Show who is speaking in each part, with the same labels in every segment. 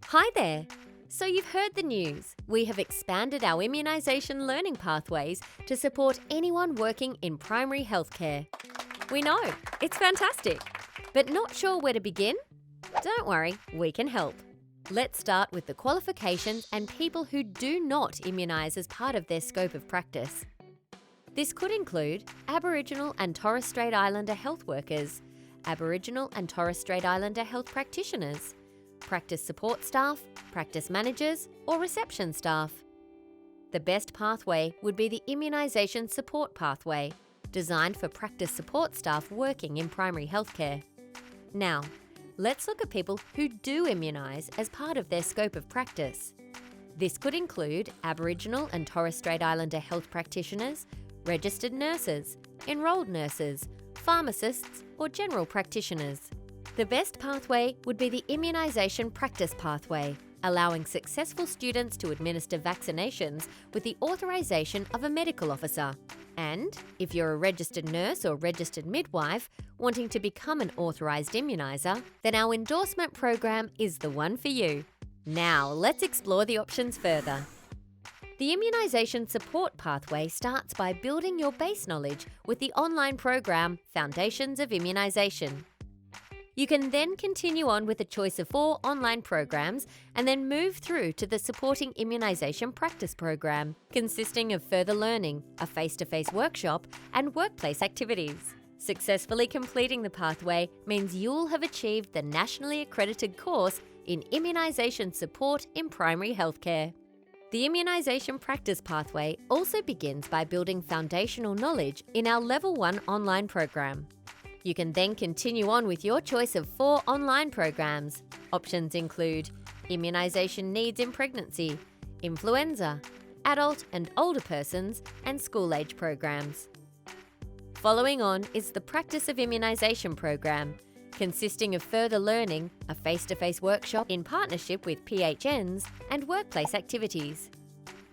Speaker 1: Hi there! So you've heard the news. We have expanded our immunisation learning pathways to support anyone working in primary healthcare. We know, it's fantastic. But not sure where to begin? Don't worry, we can help. Let's start with the qualifications and people who do not immunise as part of their scope of practice. This could include Aboriginal and Torres Strait Islander health workers, Aboriginal and Torres Strait Islander health practitioners, practice support staff, practice managers, or reception staff. The best pathway would be the immunisation support pathway, designed for practice support staff working in primary healthcare. Now, let's look at people who do immunise as part of their scope of practice. This could include Aboriginal and Torres Strait Islander health practitioners, registered nurses, enrolled nurses, pharmacists, or general practitioners. The best pathway would be the immunisation practice pathway, allowing successful students to administer vaccinations with the authorisation of a medical officer. And if you're a registered nurse or registered midwife wanting to become an authorised immuniser, then our endorsement program is the one for you. Now, let's explore the options further. The immunisation support pathway starts by building your base knowledge with the online program Foundations of Immunisation. You can then continue on with a choice of 4 online programs and then move through to the Supporting Immunisation Practice program, consisting of further learning, a face-to-face workshop, and workplace activities. Successfully completing the pathway means you'll have achieved the nationally accredited course in immunisation support in primary healthcare. The immunisation practice pathway also begins by building foundational knowledge in our Level 1 online program. You can then continue on with your choice of 4 online programs. Options include Immunisation Needs in Pregnancy, Influenza, Adult and Older Persons, and School-Age programs. Following on is the Practice of Immunisation program, consisting of further learning, a face-to-face workshop in partnership with PHNs, and workplace activities.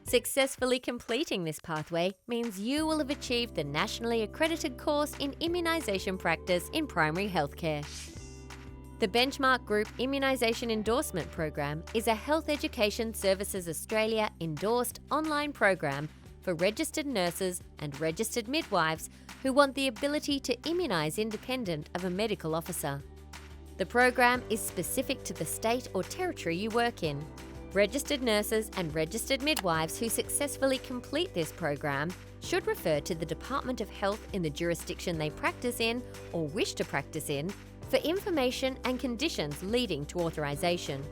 Speaker 1: Successfully completing this pathway means you will have achieved the nationally accredited course in immunisation practice in primary healthcare. The Benchmarque Group Immunisation Endorsement Program is a Health Education Services Australia endorsed online program for registered nurses and registered midwives who want the ability to immunise independent of a medical officer. The program is specific to the state or territory you work in. Registered nurses and registered midwives who successfully complete this program should refer to the Department of Health in the jurisdiction they practice in or wish to practice in for information and conditions leading to authorisation.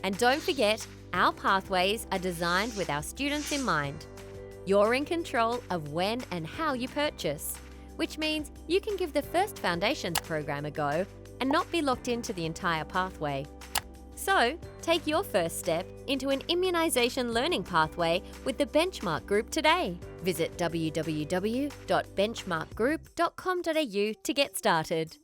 Speaker 1: And don't forget, our pathways are designed with our students in mind. You're in control of when and how you purchase, which means you can give the first Foundations program a go and not be locked into the entire pathway. So, take your first step into an immunisation learning pathway with the Benchmarque Group today. Visit www.benchmarkegroup.com.au to get started.